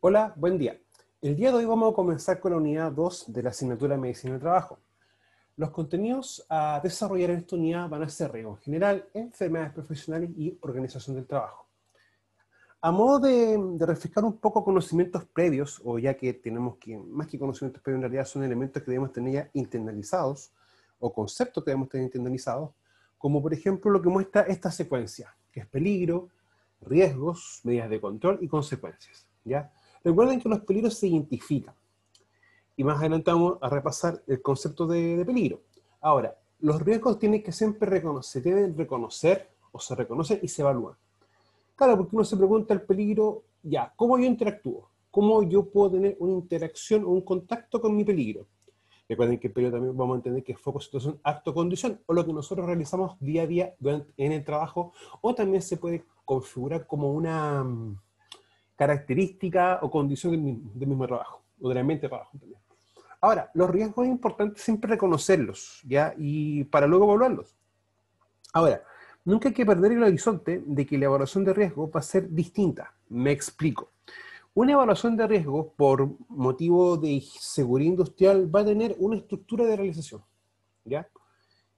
Hola, buen día. El día de hoy vamos a comenzar con la unidad 2 de la asignatura de Medicina del Trabajo. Los contenidos a desarrollar en esta unidad van a ser riesgo general, enfermedades profesionales y organización del trabajo. A modo de refrescar un poco conocimientos previos, o ya que tenemos que, más que conocimientos previos, en realidad son elementos que debemos tener ya internalizados, o conceptos que debemos tener internalizados, como por ejemplo lo que muestra esta secuencia, que es peligro, riesgos, medidas de control y consecuencias, ¿ya? Recuerden que los peligros se identifican, y más adelante vamos a repasar el concepto de peligro. Ahora, los riesgos tienen que siempre reconocer, se deben reconocer, o se reconocen y se evalúan. Claro, porque uno se pregunta el peligro, ya, ¿cómo yo interactúo? ¿Cómo yo puedo tener una interacción o un contacto con mi peligro? Recuerden que el peligro también vamos a entender que es foco, situación, acto, condición, o lo que nosotros realizamos día a día en el trabajo, o también se puede configurar como una característica o condición del mismo trabajo, o del ambiente de trabajo también. Ahora, los riesgos es importante siempre reconocerlos, ¿ya? Y para luego evaluarlos. Ahora, nunca hay que perder el horizonte de que la evaluación de riesgo va a ser distinta. Me explico. Una evaluación de riesgo por motivo de seguridad industrial va a tener una estructura de realización, ¿ya?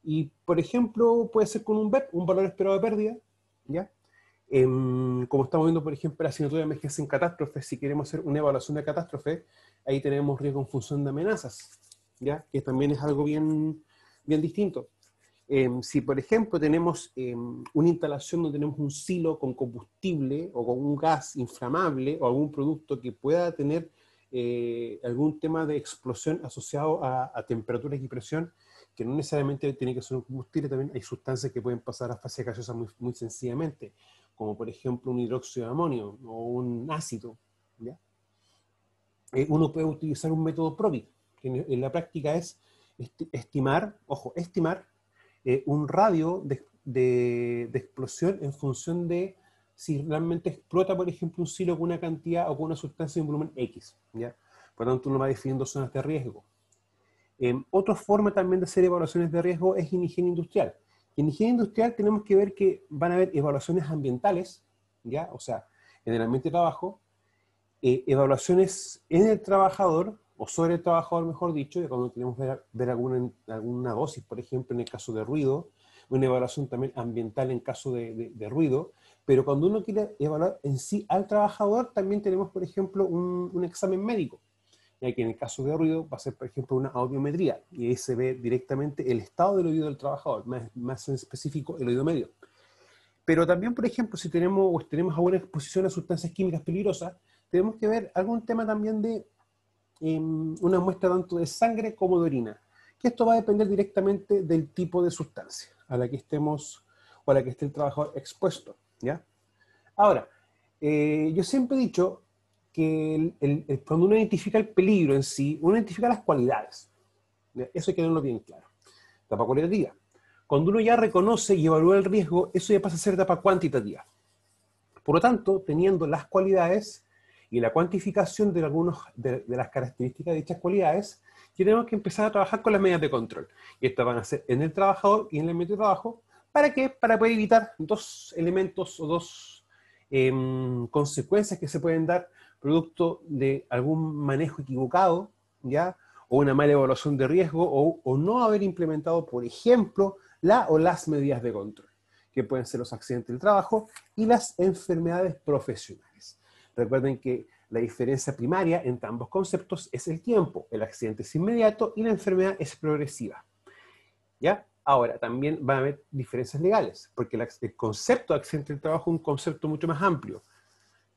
Y, por ejemplo, puede ser con un BEP, un valor esperado de pérdida, ¿ya? Como estamos viendo, por ejemplo, la asignatura de emergencia en catástrofes, si queremos hacer una evaluación de catástrofe, ahí tenemos riesgo en función de amenazas, ¿ya? Que también es algo bien distinto. Si, por ejemplo, tenemos una instalación donde tenemos un silo con combustible o con un gas inflamable o algún producto que pueda tener algún tema de explosión asociado a temperaturas y presión, que no necesariamente tiene que ser un combustible, también hay sustancias que pueden pasar a fase gaseosa muy sencillamente, como por ejemplo un hidróxido de amonio o un ácido, ¿ya? Uno puede utilizar un método PROBIT, que en la práctica es estimar, ojo, estimar un radio de explosión en función de si realmente explota, por ejemplo, un silo con una cantidad o con una sustancia de un volumen X, ¿ya? Por lo tanto, uno va definiendo zonas de riesgo. Otra forma también de hacer evaluaciones de riesgo es en higiene industrial. Y en higiene industrial tenemos que ver que van a haber evaluaciones ambientales, ¿ya? O sea, en el ambiente de trabajo, evaluaciones en el trabajador, o sobre el trabajador, mejor dicho, y cuando queremos ver alguna dosis, por ejemplo, en el caso de ruido, una evaluación también ambiental en caso de ruido, pero cuando uno quiere evaluar en sí al trabajador, también tenemos, por ejemplo, un examen médico, ya que en el caso de ruido va a ser, por ejemplo, una audiometría, y ahí se ve directamente el estado del oído del trabajador, más en específico el oído medio. Pero también, por ejemplo, si tenemos alguna exposición a sustancias químicas peligrosas, tenemos que ver algún tema también de una muestra tanto de sangre como de orina, que esto va a depender directamente del tipo de sustancia a la que estemos o a la que esté el trabajador expuesto, ¿ya? Ahora, yo siempre he dicho que cuando uno identifica el peligro en sí, uno identifica las cualidades, ¿ya? Eso hay que tenerlo bien claro. Etapa cualitativa. Cuando uno ya reconoce y evalúa el riesgo, eso ya pasa a ser etapa cuantitativa. Por lo tanto, teniendo las cualidades y la cuantificación de las características de dichas cualidades, tenemos que empezar a trabajar con las medidas de control. Y estas van a ser en el trabajador y en el ambiente de trabajo. ¿Para qué? Para poder evitar dos elementos o dos consecuencias que se pueden dar producto de algún manejo equivocado, ¿ya? O una mala evaluación de riesgo, o no haber implementado, por ejemplo, la o las medidas de control, que pueden ser los accidentes del trabajo y las enfermedades profesionales. Recuerden que la diferencia primaria entre ambos conceptos es el tiempo. El accidente es inmediato y la enfermedad es progresiva, ¿ya? Ahora, también van a haber diferencias legales, porque el concepto de accidente del trabajo es un concepto mucho más amplio,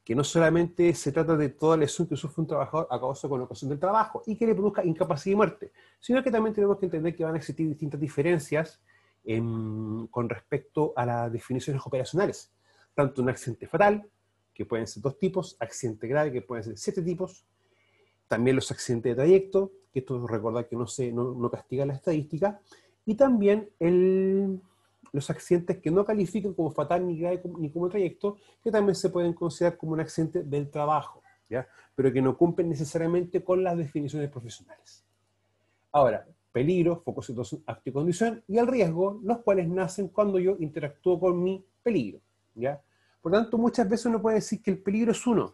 que no solamente se trata de toda lesión que sufre un trabajador a causa con la ocasión del trabajo y que le produzca incapacidad y muerte, sino que también tenemos que entender que van a existir distintas diferencias con respecto a las definiciones operacionales. Tanto un accidente fatal, que pueden ser 2 tipos, accidente grave, que pueden ser 7 tipos, también los accidentes de trayecto, que esto recordar que no castiga la estadística, y también los accidentes que no califican como fatal ni grave ni como trayecto, que también se pueden considerar como un accidente del trabajo, ¿ya? Pero que no cumplen necesariamente con las definiciones profesionales. Ahora, peligro, foco, situación, acto y condición, y el riesgo, los cuales nacen cuando yo interactúo con mi peligro, ¿ya? Por tanto, muchas veces uno puede decir que el peligro es uno,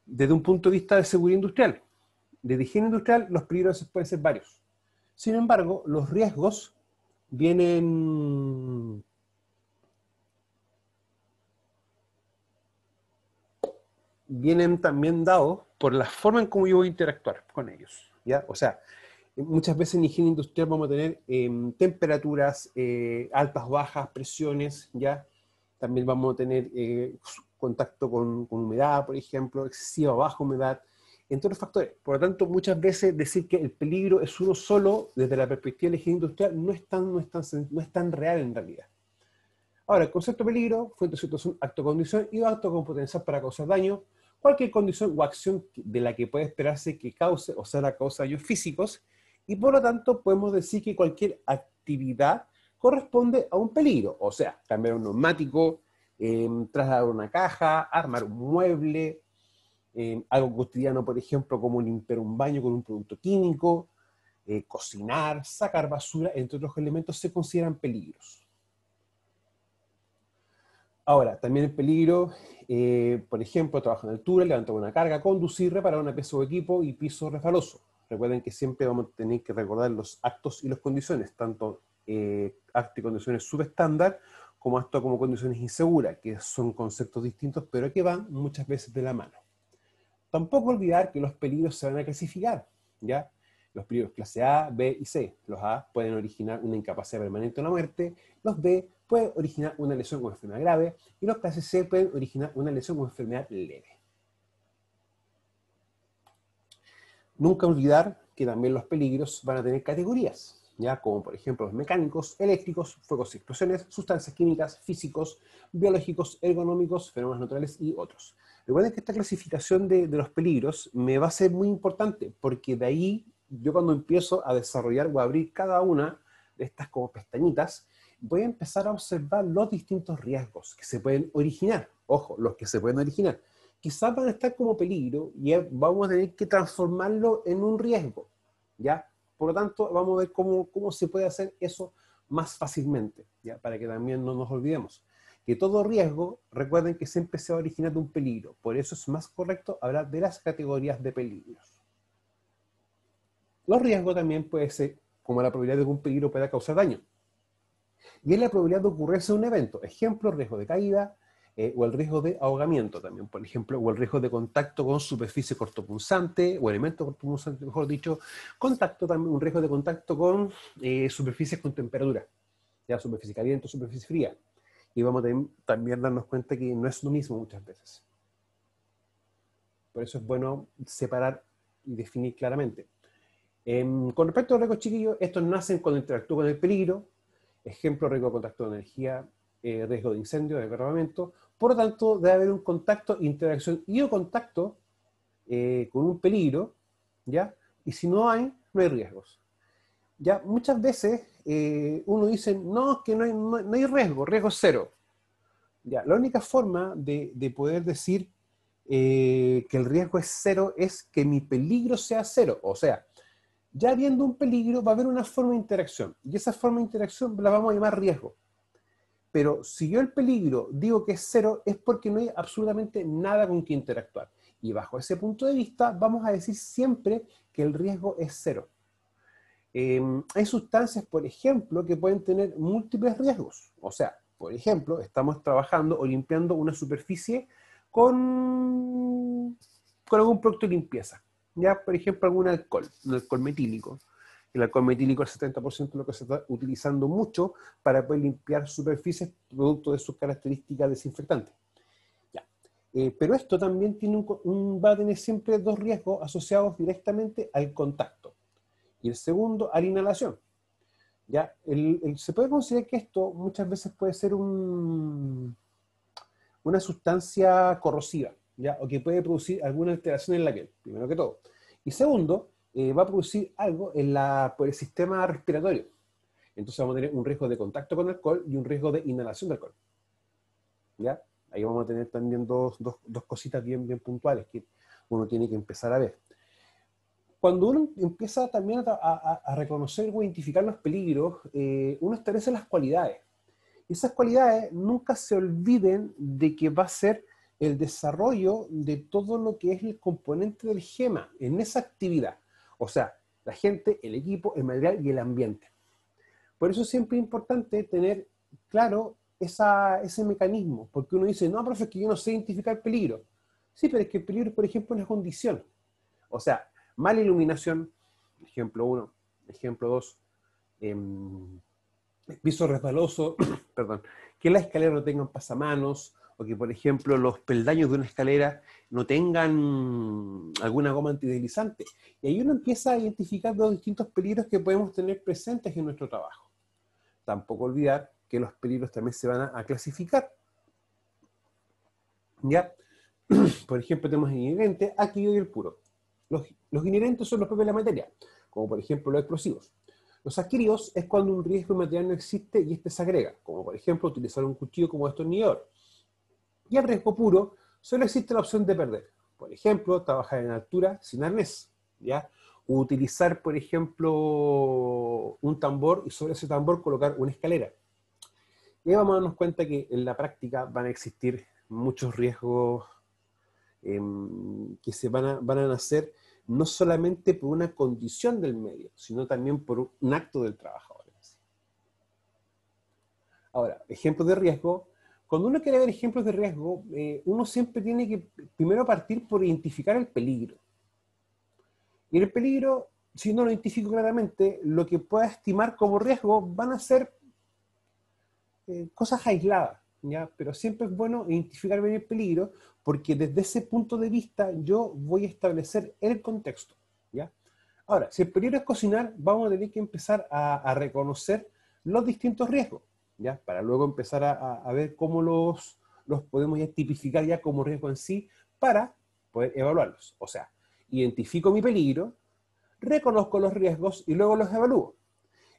Desde un punto de vista de seguridad industrial, desde higiene industrial, los peligros pueden ser varios. Sin embargo, los riesgos vienen, vienen también dados por la forma en cómo yo voy a interactuar con ellos, ¿ya? O sea, muchas veces en higiene industrial vamos a tener temperaturas, altas, bajas, presiones, ¿ya? También vamos a tener contacto con humedad, por ejemplo, excesiva baja humedad, entre otros factores. Por lo tanto, muchas veces decir que el peligro es uno solo, desde la perspectiva de la higiene industrial, no es tan real en realidad. Ahora, el concepto de peligro, fuente de situación, acto, condición y acto con potencial para causar daño, cualquier condición o acción de la que puede esperarse que cause o sea la causa daños físicos, y por lo tanto podemos decir que cualquier actividad corresponde a un peligro, o sea, cambiar un neumático, trasladar una caja, armar un mueble, algo cotidiano, por ejemplo, como limpiar un baño con un producto químico, cocinar, sacar basura, entre otros elementos, se consideran peligros. Ahora, también el peligro, por ejemplo, trabajar en altura, levantar una carga, conducir, reparar una pieza o equipo y piso resbaloso. Recuerden que siempre vamos a tener que recordar los actos y las condiciones, tanto actos y condiciones subestándar como actos como condiciones inseguras, que son conceptos distintos, pero que van muchas veces de la mano. Tampoco olvidar que los peligros se van a clasificar, ¿ya? Los peligros clase A, B y C. Los A pueden originar una incapacidad permanente o la muerte, los B pueden originar una lesión o enfermedad grave, y los clase C pueden originar una lesión o enfermedad leve. Nunca olvidar que también los peligros van a tener categorías, ¿ya? Como por ejemplo los mecánicos, eléctricos, fuegos y explosiones, sustancias químicas, físicos, biológicos, ergonómicos, fenómenos naturales y otros. Recuerden que esta clasificación de los peligros me va a ser muy importante, porque de ahí yo cuando empiezo a desarrollar o a abrir cada una de estas como pestañitas, voy a empezar a observar los distintos riesgos que se pueden originar. Ojo, los que se pueden originar. Quizás van a estar como peligro y vamos a tener que transformarlo en un riesgo, ¿ya? Por lo tanto, vamos a ver cómo se puede hacer eso más fácilmente, ¿ya? Para que también no nos olvidemos que todo riesgo, recuerden que siempre se va a originar de un peligro. Por eso es más correcto hablar de las categorías de peligros. Los riesgos también puede ser como la probabilidad de que un peligro pueda causar daño. Y es la probabilidad de ocurrirse un evento. Ejemplo, riesgo de caída, o el riesgo de ahogamiento también, por ejemplo, o el riesgo de contacto con superficie cortopunzante, o elemento cortopunzante, mejor dicho, contacto también, un riesgo de contacto con superficies con temperatura, ya superficie caliente o superficie fría. Y vamos a también darnos cuenta que no es lo mismo muchas veces. Por eso es bueno separar y definir claramente. Con respecto a los riesgos, chiquillos, estos nacen cuando interactúan con el peligro. Ejemplo, riesgo de contacto de energía, riesgo de incendio, de derramamiento. Por lo tanto, debe haber un contacto, interacción y o contacto con un peligro, ¿ya? Y si no hay, no hay riesgos. Ya, muchas veces uno dice, no, que no hay riesgo, riesgo es cero. Ya, la única forma de poder decir que el riesgo es cero es que mi peligro sea cero. O sea, ya habiendo un peligro va a haber una forma de interacción. Y esa forma de interacción la vamos a llamar riesgo. Pero si yo el peligro digo que es cero, es porque no hay absolutamente nada con que interactuar. Y bajo ese punto de vista, vamos a decir siempre que el riesgo es cero. Hay sustancias, por ejemplo, que pueden tener múltiples riesgos. O sea, por ejemplo, estamos trabajando o limpiando una superficie con algún producto de limpieza. Ya, por ejemplo, un alcohol metílico. El alcohol metílico es el 70% de lo que se está utilizando mucho para poder limpiar superficies producto de sus características desinfectantes. Ya. Pero esto también tiene va a tener siempre dos riesgos asociados directamente al contacto. Y el segundo, a la inhalación. ¿Ya? Se puede considerar que esto muchas veces puede ser una sustancia corrosiva, ¿ya? O que puede producir alguna alteración en la piel, primero que todo. Y segundo, va a producir algo por el sistema respiratorio. Entonces vamos a tener un riesgo de contacto con alcohol y un riesgo de inhalación de alcohol. ¿Ya? Ahí vamos a tener también dos cositas bien puntuales que uno tiene que empezar a ver. Cuando uno empieza también a reconocer o identificar los peligros, uno establece las cualidades. Y esas cualidades nunca se olviden de que va a ser el desarrollo de todo lo que es el componente del GEMA en esa actividad. O sea, la gente, el equipo, el material y el ambiente. Por eso siempre es importante tener claro ese mecanismo, porque uno dice, no, profe, es que yo no sé identificar peligro. Sí, pero es que el peligro, por ejemplo, es una condición. O sea, mala iluminación, ejemplo 1, ejemplo 2, piso resbaloso, perdón, que la escalera no tengan pasamanos, o que, por ejemplo, los peldaños de una escalera no tengan alguna goma antideslizante. Y ahí uno empieza a identificar los distintos peligros que podemos tener presentes en nuestro trabajo. Tampoco olvidar que los peligros también se van a clasificar. ¿Ya? Por ejemplo, tenemos el inherente, adquirido y el puro. Los inherentes son los propios de la materia, como por ejemplo los explosivos. Los adquiridos es cuando un riesgo material no existe y este se agrega, como por ejemplo utilizar un cuchillo como destornillador. Y el riesgo puro solo existe la opción de perder. Por ejemplo, trabajar en altura sin arnés, ¿ya? O utilizar, por ejemplo, un tambor y sobre ese tambor colocar una escalera. Y ahí vamos a darnos cuenta que en la práctica van a existir muchos riesgos que van a nacer no solamente por una condición del medio, sino también por un acto del trabajador. Ahora, ejemplos de riesgo. Cuando uno quiere ver ejemplos de riesgo, uno siempre tiene que primero partir por identificar el peligro. Y el peligro, si no lo identifico claramente, lo que pueda estimar como riesgo van a ser cosas aisladas, ¿ya? Pero siempre es bueno identificar bien el peligro, porque desde ese punto de vista yo voy a establecer el contexto, ¿ya? Ahora, si el peligro es cocinar, vamos a tener que empezar a reconocer los distintos riesgos, ¿ya? Para luego empezar a ver cómo los podemos ya tipificar ya como riesgo en sí para poder evaluarlos. O sea, identifico mi peligro, reconozco los riesgos y luego los evalúo.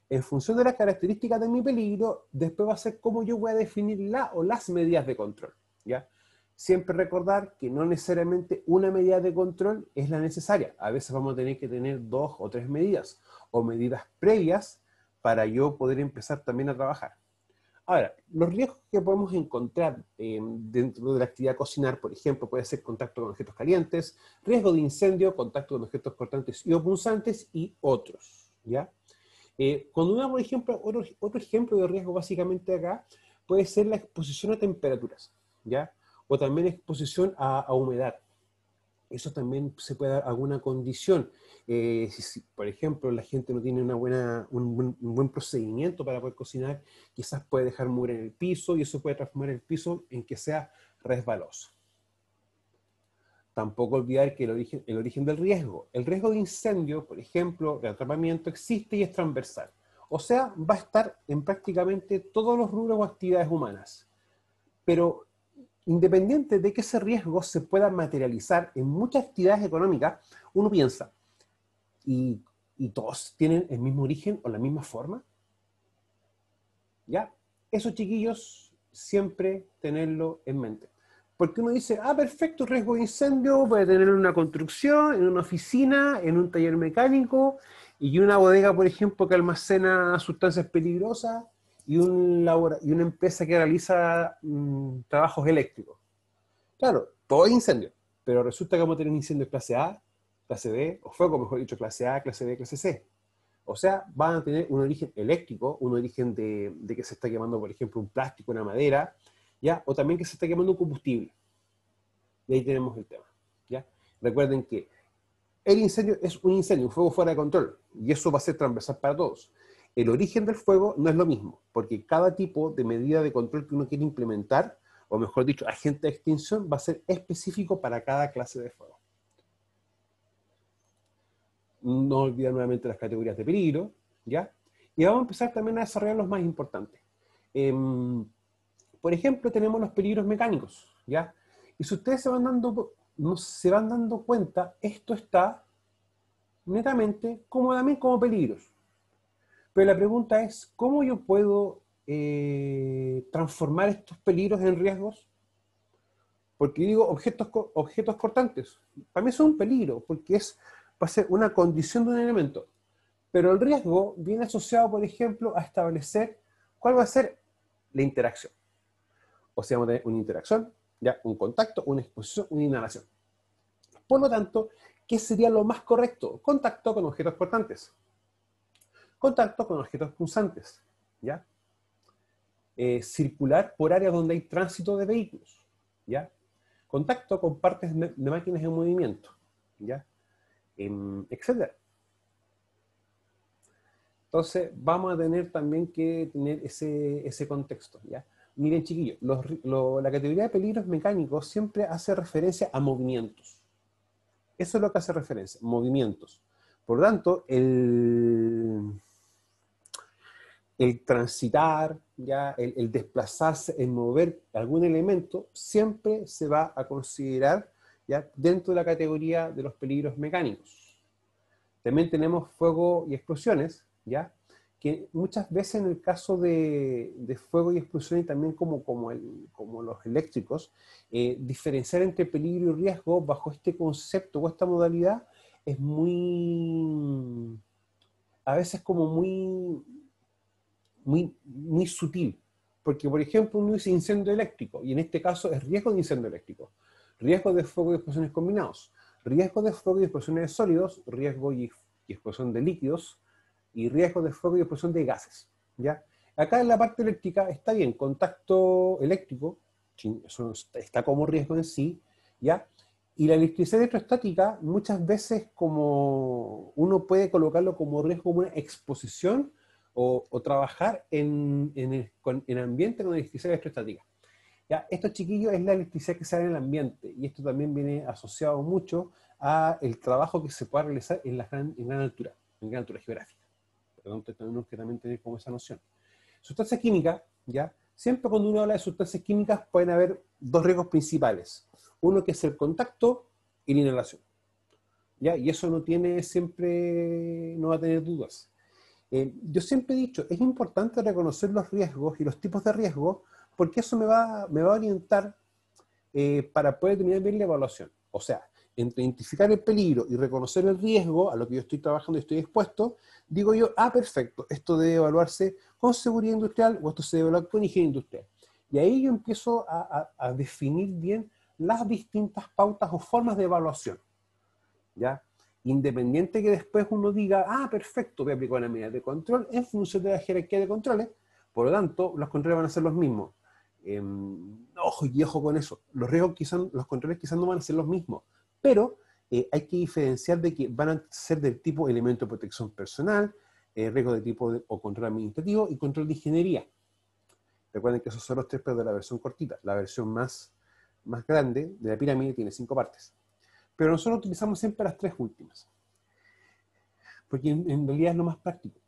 En función de las características de mi peligro, después va a ser cómo yo voy a definir la o las medidas de control, ¿ya? Siempre recordar que no necesariamente una medida de control es la necesaria. A veces vamos a tener que tener 2 o 3 medidas, o medidas previas para yo poder empezar también a trabajar. Ahora, los riesgos que podemos encontrar dentro de la actividad cocinar, por ejemplo, puede ser contacto con objetos calientes, riesgo de incendio, contacto con objetos cortantes y o punzantes y otros, ¿ya? Cuando uno, por ejemplo, otro ejemplo de riesgo básicamente acá puede ser la exposición a temperaturas, ¿ya? O también exposición a humedad. Eso también se puede dar alguna condición. Si, por ejemplo, la gente no tiene un buen procedimiento para poder cocinar, quizás puede dejar mugre en el piso y eso puede transformar el piso en que sea resbaloso. Tampoco olvidar que el origen del riesgo. El riesgo de incendio, por ejemplo, de atrapamiento, existe y es transversal. O sea, va a estar en prácticamente todos los rubros o actividades humanas. Pero independiente de que ese riesgo se pueda materializar en muchas actividades económicas, uno piensa, ¿y todos tienen el mismo origen o la misma forma? ¿Ya? Esos chiquillos, siempre tenerlo en mente. Porque uno dice, perfecto, riesgo de incendio, puede tener en una construcción, en una oficina, en un taller mecánico, y una bodega, por ejemplo, que almacena sustancias peligrosas, y una empresa que realiza trabajos eléctricos. Claro, todo es incendio, pero resulta que vamos a tener un incendio clase A, clase B, o fuego, mejor dicho, clase A, clase B, clase C. O sea, van a tener un origen eléctrico, un origen de que se está quemando, por ejemplo, un plástico, una madera, ¿ya? O también que se está quemando un combustible. Y ahí tenemos el tema, ¿ya? Recuerden que el incendio es un incendio, un fuego fuera de control, y eso va a ser transversal para todos. El origen del fuego no es lo mismo, porque cada tipo de medida de control que uno quiere implementar, o mejor dicho, agente de extinción, va a ser específico para cada clase de fuego. No olvidar nuevamente las categorías de peligro, ¿ya? Y vamos a empezar también a desarrollar los más importantes. Por ejemplo, tenemos los peligros mecánicos, ¿ya? Y si ustedes se van dando cuenta, esto está netamente cómodamente como peligros. Pero la pregunta es, ¿cómo yo puedo transformar estos peligros en riesgos? Porque digo objetos cortantes. Para mí eso es un peligro, porque va a ser una condición de un elemento. Pero el riesgo viene asociado, por ejemplo, a establecer cuál va a ser la interacción. O sea, vamos a tener una interacción ¿ya? Un contacto, una exposición, una inhalación. Por lo tanto, ¿qué sería lo más correcto? Contacto con objetos portantes. Contacto con objetos punzantes, ¿ya? Circular por áreas donde hay tránsito de vehículos, ¿ya? Contacto con partes de máquinas en movimiento, ¿ya? Etcétera. Entonces, vamos a tener también que tener ese contexto, ¿ya? Miren, chiquillos, la categoría de peligros mecánicos siempre hace referencia a movimientos. Eso es lo que hace referencia, movimientos. Por lo tanto, el transitar, ¿ya? El desplazarse, el mover algún elemento, siempre se va a considerar, ¿ya? Dentro de la categoría de los peligros mecánicos. También tenemos fuego y explosiones, ¿ya? Que muchas veces en el caso de fuego y explosiones, y también como los eléctricos, diferenciar entre peligro y riesgo bajo este concepto o esta modalidad es muy, a veces como muy sutil. Porque, por ejemplo, uno dice incendio eléctrico, y en este caso es riesgo de incendio eléctrico, riesgo de fuego y explosiones combinados, riesgo de fuego y explosiones de sólidos, riesgo y explosión de líquidos, y riesgo de fuego y explosión de gases, ¿ya? Acá en la parte eléctrica está bien, contacto eléctrico, eso está como riesgo en sí, ¿ya? Y la electricidad electrostática muchas veces como uno puede colocarlo como riesgo, como una exposición o trabajar en ambiente con electricidad electrostática. ¿Ya? Esto, chiquillos, es la electricidad que sale en el ambiente, y esto también viene asociado mucho a el trabajo que se puede realizar en gran altura geográfica. Perdón, tenemos que también tener como esa noción. Sustancias químicas, ¿ya? Siempre cuando uno habla de sustancias químicas pueden haber dos riesgos principales. Uno que es el contacto y la inhalación, ¿ya? Y eso no va a tener dudas. Yo siempre he dicho, es importante reconocer los riesgos y los tipos de riesgos, porque eso me va a orientar para poder terminar bien la evaluación. O sea, entre identificar el peligro y reconocer el riesgo a lo que yo estoy trabajando y estoy expuesto, digo yo, perfecto, esto debe evaluarse con seguridad industrial o esto se debe evaluar con higiene industrial. Y ahí yo empiezo a definir bien las distintas pautas o formas de evaluación, ¿ya? Independiente que después uno diga, perfecto, voy a aplicar una medida de control en función de la jerarquía de controles, por lo tanto, los controles van a ser los mismos. Ojo y ojo con eso. Los controles quizás no van a ser los mismos, pero hay que diferenciar de que van a ser del tipo elemento de protección personal, riesgo de tipo o control administrativo y control de ingeniería. Recuerden que esos son los tres, pero de la versión cortita. La versión más grande de la pirámide tiene 5 partes. Pero nosotros utilizamos siempre las 3 últimas, porque en realidad es lo más práctico.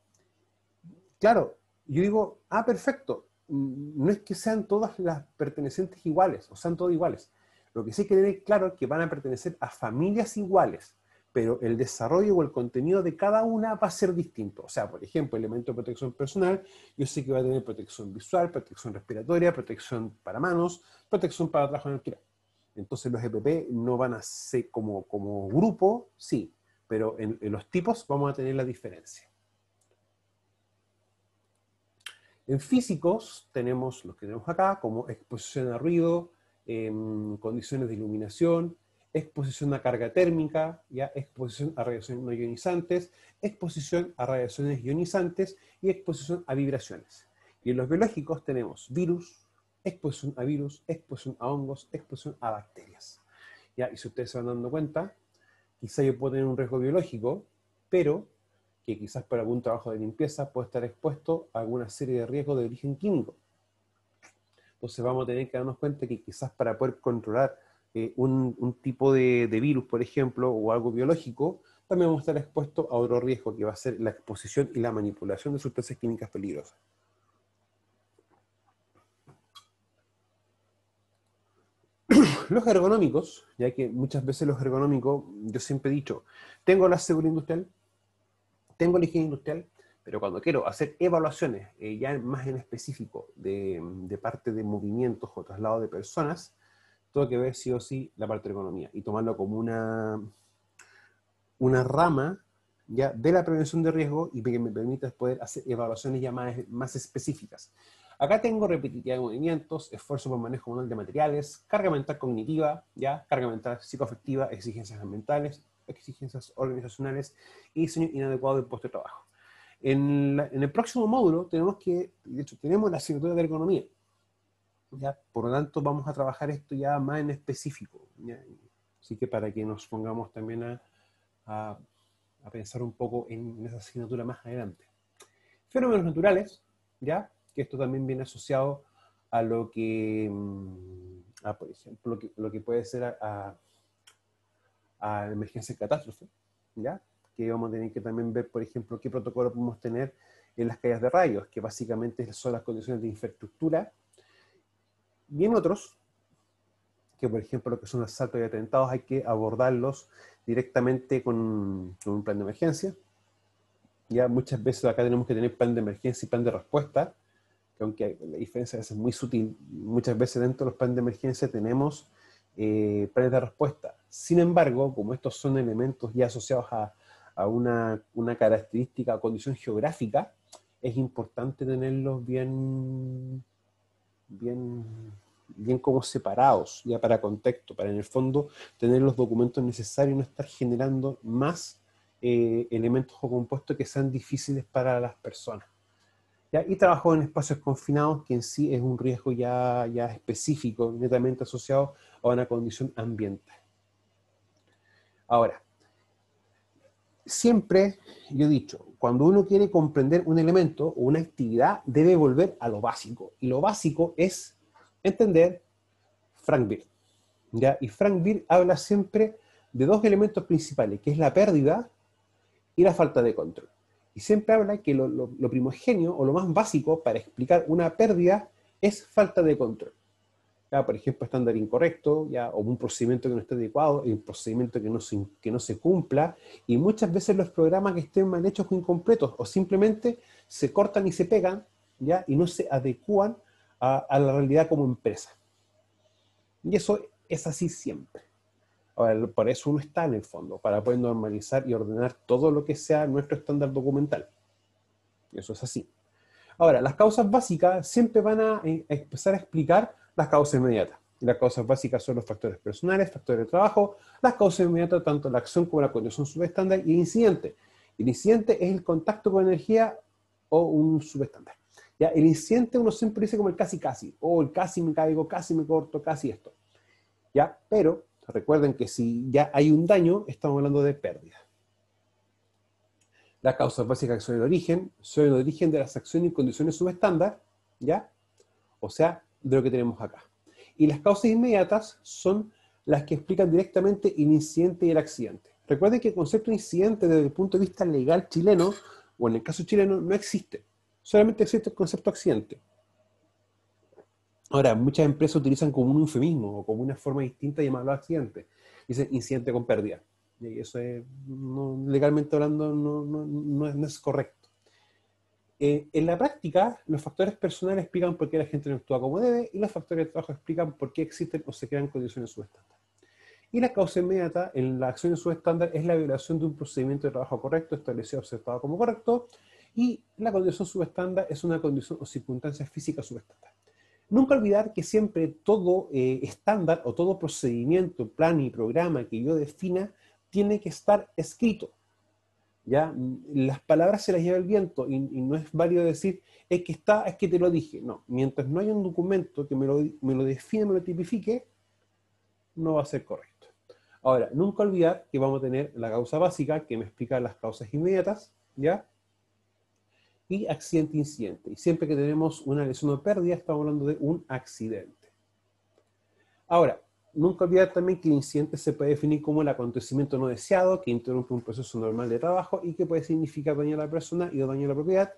Claro, yo digo, perfecto, no es que sean todas las pertenecientes iguales, o sean todas iguales. Lo que sí hay que tener claro es que van a pertenecer a familias iguales, pero el desarrollo o el contenido de cada una va a ser distinto. O sea, por ejemplo, elemento de protección personal, yo sé que va a tener protección visual, protección respiratoria, protección para manos, protección para trabajo en altura. Entonces los EPP no van a ser como grupo, sí, pero en los tipos vamos a tener la diferencia. En físicos tenemos los que tenemos acá, como exposición a ruido, condiciones de iluminación, exposición a carga térmica, ¿ya? Exposición a radiaciones no ionizantes, exposición a radiaciones ionizantes y exposición a vibraciones. Y en los biológicos tenemos virus, exposición a hongos, exposición a bacterias. ¿Ya? Y si ustedes se van dando cuenta, quizá yo puedo tener un riesgo biológico, pero que quizás para algún trabajo de limpieza puede estar expuesto a alguna serie de riesgos de origen químico. Entonces vamos a tener que darnos cuenta que quizás para poder controlar un tipo de virus, por ejemplo, o algo biológico, también vamos a estar expuestos a otro riesgo, que va a ser la exposición y la manipulación de sustancias químicas peligrosas. Los ergonómicos, ya que muchas veces los ergonómicos, yo siempre he dicho, tengo la seguridad industrial, tengo la higiene industrial, pero cuando quiero hacer evaluaciones ya más en específico de parte de movimientos o traslado de personas, tengo que ver sí o sí la parte de economía y tomarlo como una rama ya de la prevención de riesgo y que me permita poder hacer evaluaciones ya más específicas. Acá tengo repetitividad de movimientos, esfuerzo por manejo manual de materiales, carga mental cognitiva, ¿ya? Carga mental psicoafectiva, exigencias ambientales, exigencias organizacionales y diseño inadecuado del puesto de trabajo. En el próximo módulo tenemos que, de hecho, tenemos la asignatura de ergonomía, ¿ya? Por lo tanto, vamos a trabajar esto ya más en específico, ¿ya? Así que para que nos pongamos también a pensar un poco en esa asignatura más adelante. Fenómenos naturales, ¿ya? Que esto también viene asociado a lo que, por ejemplo, lo que puede ser a emergencia y catástrofe, ¿ya? Que vamos a tener que también ver, por ejemplo, qué protocolo podemos tener en las caídas de rayos, que básicamente son las condiciones de infraestructura, y en otros, que por ejemplo lo que son asaltos y atentados, hay que abordarlos directamente con un plan de emergencia. Ya muchas veces acá tenemos que tener plan de emergencia y plan de respuesta, que aunque la diferencia es muy sutil, muchas veces dentro de los planes de emergencia tenemos planes de respuesta. Sin embargo, como estos son elementos ya asociados a una característica o condición geográfica, es importante tenerlos bien como separados, ya para contexto, para en el fondo tener los documentos necesarios y no estar generando más elementos o compuestos que sean difíciles para las personas. ¿Ya? Y trabajo en espacios confinados, que en sí es un riesgo ya específico, netamente asociado a una condición ambiental. Ahora, siempre, yo he dicho, cuando uno quiere comprender un elemento o una actividad, debe volver a lo básico. Y lo básico es entender Frank Beard, ¿ya? Y Frank Beard habla siempre de dos elementos principales, que es la pérdida y la falta de control. Y siempre habla que lo primogenio o lo más básico para explicar una pérdida es falta de control. ¿Ya? Por ejemplo, estándar incorrecto, ¿ya? O un procedimiento que no esté adecuado, un procedimiento que no se cumpla, y muchas veces los programas que estén mal hechos o incompletos, o simplemente se cortan y se pegan, ¿ya? Y no se adecúan a la realidad como empresa. Y eso es así siempre. Ahora, por eso uno está en el fondo, para poder normalizar y ordenar todo lo que sea nuestro estándar documental. Eso es así. Ahora, las causas básicas siempre van a empezar a explicar las causas inmediatas. Y las causas básicas son los factores personales, factores de trabajo, las causas inmediatas, tanto la acción como la condición subestándar y el incidente. El incidente es el contacto con energía o un subestándar. ¿Ya? El incidente uno siempre dice como el casi casi, o el casi me caigo, casi me corto, casi esto. ¿Ya? Pero recuerden que si ya hay un daño, estamos hablando de pérdida. Las causas básicas son el origen de las acciones y condiciones subestándar, ¿ya? O sea, de lo que tenemos acá. Y las causas inmediatas son las que explican directamente el incidente y el accidente. Recuerden que el concepto de incidente desde el punto de vista legal chileno, o en el caso chileno, no existe. Solamente existe el concepto accidente. Ahora, muchas empresas utilizan como un eufemismo o como una forma distinta de llamarlo accidente. Dicen incidente con pérdida. Y eso es, legalmente hablando no es correcto. En la práctica, los factores personales explican por qué la gente no actúa como debe y los factores de trabajo explican por qué existen o se crean condiciones subestándar. Y la causa inmediata en la acción subestándar es la violación de un procedimiento de trabajo correcto establecido o aceptado como correcto, y la condición subestándar es una condición o circunstancia física subestándar. Nunca olvidar que siempre todo estándar o todo procedimiento, plan y programa que yo defina tiene que estar escrito. ¿Ya? Las palabras se las lleva el viento y no es válido decir es que te lo dije. No, mientras no haya un documento que me lo define, me lo tipifique, no va a ser correcto. Ahora, nunca olvidar que vamos a tener la causa básica que me explica las causas inmediatas, ¿ya? Y accidente-incidente. Y siempre que tenemos una lesión o pérdida, estamos hablando de un accidente. Ahora, nunca olvidar también que el incidente se puede definir como el acontecimiento no deseado que interrumpe un proceso normal de trabajo y que puede significar daño a la persona y daño a la propiedad.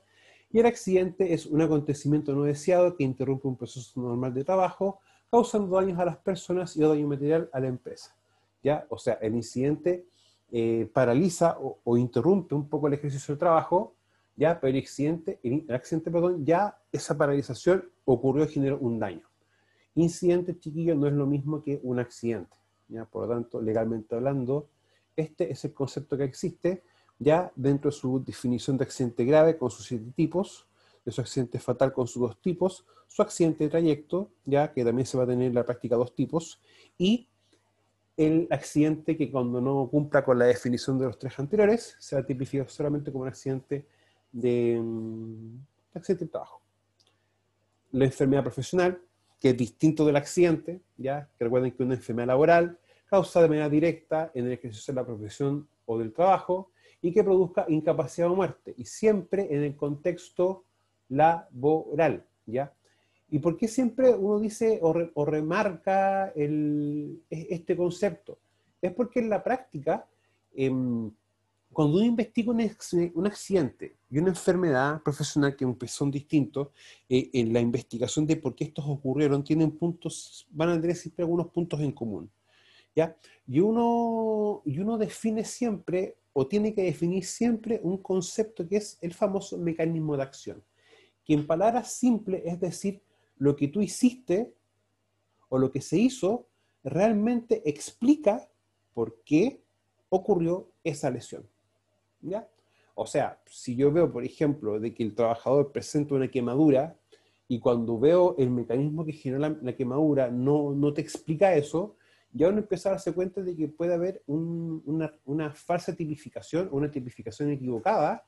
Y el accidente es un acontecimiento no deseado que interrumpe un proceso normal de trabajo, causando daños a las personas y daño material a la empresa. ¿Ya? O sea, el incidente paraliza o interrumpe un poco el ejercicio del trabajo, ¿ya? Pero el accidente, ya esa paralización ocurrió y generó un daño. Incidente, chiquillos, no es lo mismo que un accidente, ¿ya? Por lo tanto, legalmente hablando, este es el concepto que existe ya dentro de su definición de accidente grave con sus 7 tipos, de su accidente fatal con sus dos tipos, su accidente de trayecto, ya que también se va a tener en la práctica dos tipos, y el accidente que cuando no cumpla con la definición de los tres anteriores, se va a tipificar solamente como un accidente accidente de trabajo. La enfermedad profesional, que es distinto del accidente, ya que recuerden que una enfermedad laboral causa de manera directa en el ejercicio de la profesión o del trabajo y que produzca incapacidad o muerte, y siempre en el contexto laboral, ¿ya? ¿Y por qué siempre uno dice o remarca este concepto? Es porque en la práctica, cuando uno investiga un accidente y una enfermedad profesional que son distintos, en la investigación de por qué estos ocurrieron, van a tener siempre algunos puntos en común, ¿ya? Y uno define siempre, o tiene que definir siempre, un concepto que es el famoso mecanismo de acción, que en palabras simples es decir, lo que tú hiciste o lo que se hizo realmente explica por qué ocurrió esa lesión, ¿ya? O sea, si yo veo, por ejemplo, de que el trabajador presenta una quemadura y cuando veo el mecanismo que generó la quemadura no te explica eso, ya uno empieza a darse cuenta de que puede haber una falsa tipificación o una tipificación equivocada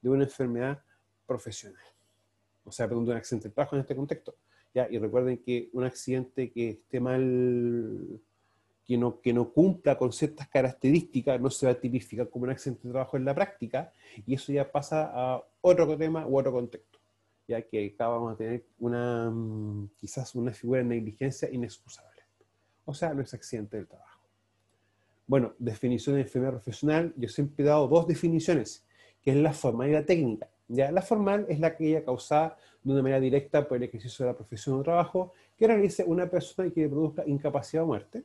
de una enfermedad profesional. O sea, perdón, de un accidente de trabajo en este contexto. ¿Ya? Y recuerden que un accidente que esté mal, que no cumpla con ciertas características, no se va a tipificar como un accidente de trabajo en la práctica, y eso ya pasa a otro tema u otro contexto, ya que acá vamos a tener quizás una figura de negligencia inexcusable. O sea, no es accidente del trabajo. Bueno, definición de enfermedad profesional, yo siempre he dado dos definiciones, que es la formal y la técnica. ¿Ya? La formal es la que causada de una manera directa por el ejercicio de la profesión o trabajo que realice una persona y que le produzca incapacidad o muerte.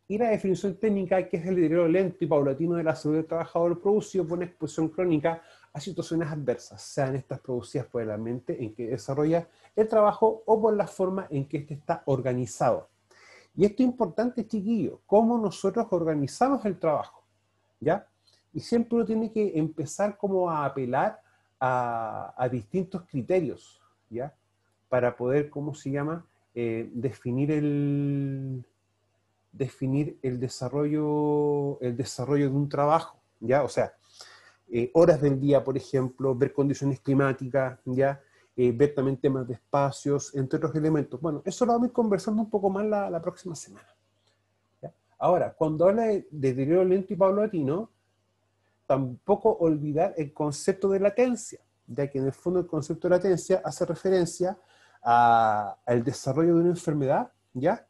Y la definición técnica, que es el deterioro lento y paulatino de la salud del trabajador producido por una exposición crónica a situaciones adversas, sean estas producidas por el ambiente en que desarrolla el trabajo o por la forma en que éste está organizado. Y esto es importante, chiquillos, cómo nosotros organizamos el trabajo, ¿ya? Y siempre uno tiene que empezar como a apelar a distintos criterios, ¿ya? Para poder, ¿cómo se llama? Definir el desarrollo de un trabajo, ¿ya? O sea, horas del día, por ejemplo, ver condiciones climáticas, ¿ya? Ver también temas de espacios, entre otros elementos. Bueno, eso lo vamos a ir conversando un poco más la próxima semana, ¿ya? Ahora, cuando habla de deterioro lento y paulatino, tampoco olvidar el concepto de latencia, ya que en el fondo el concepto de latencia hace referencia al desarrollo de una enfermedad, ¿ya?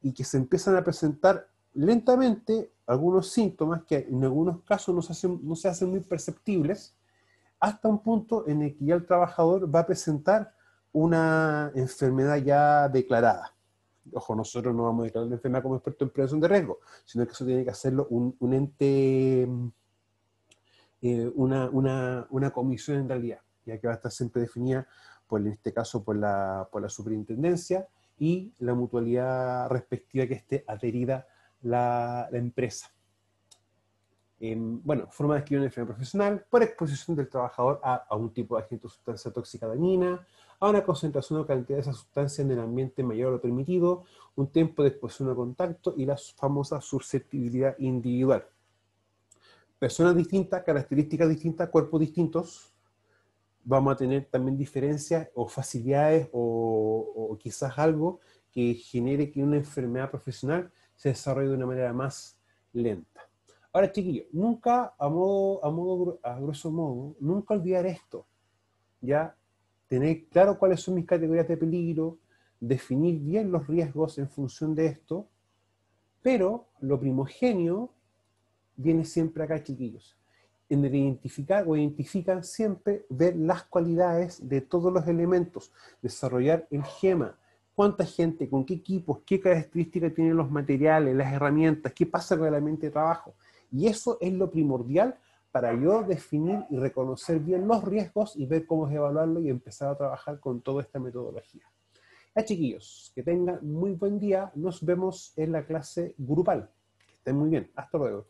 Y que se empiezan a presentar lentamente algunos síntomas que en algunos casos no se hacen muy perceptibles, hasta un punto en el que ya el trabajador va a presentar una enfermedad ya declarada. Ojo, nosotros no vamos a declarar la enfermedad como experto en prevención de riesgo, sino que eso tiene que hacerlo un ente, una comisión en realidad, ya que va a estar siempre definida, en este caso, por la superintendencia y la mutualidad respectiva que esté adherida la empresa. Bueno, forma de adquirir una enfermedad profesional por exposición del trabajador a un tipo de agente o sustancia tóxica dañina, a una concentración o cantidad de esa sustancia en el ambiente mayor a lo permitido, un tiempo de exposición a contacto y la famosa susceptibilidad individual. Personas distintas, características distintas, cuerpos distintos, vamos a tener también diferencias o facilidades o quizás algo que genere que una enfermedad profesional se desarrolle de una manera más lenta. Ahora, chiquillos, nunca, a grosso modo, nunca olvidar esto, ya tener claro cuáles son mis categorías de peligro, definir bien los riesgos en función de esto, pero lo primogenio viene siempre acá, chiquillos, en el identifican siempre, ver las cualidades de todos los elementos, desarrollar el GEMA, cuánta gente, con qué equipos, qué características tienen los materiales, las herramientas, qué pasa con el ambiente de trabajo. Y eso es lo primordial para yo definir y reconocer bien los riesgos y ver cómo es evaluarlo y empezar a trabajar con toda esta metodología. Ya, chiquillos, que tengan muy buen día. Nos vemos en la clase grupal. Que estén muy bien. Hasta luego.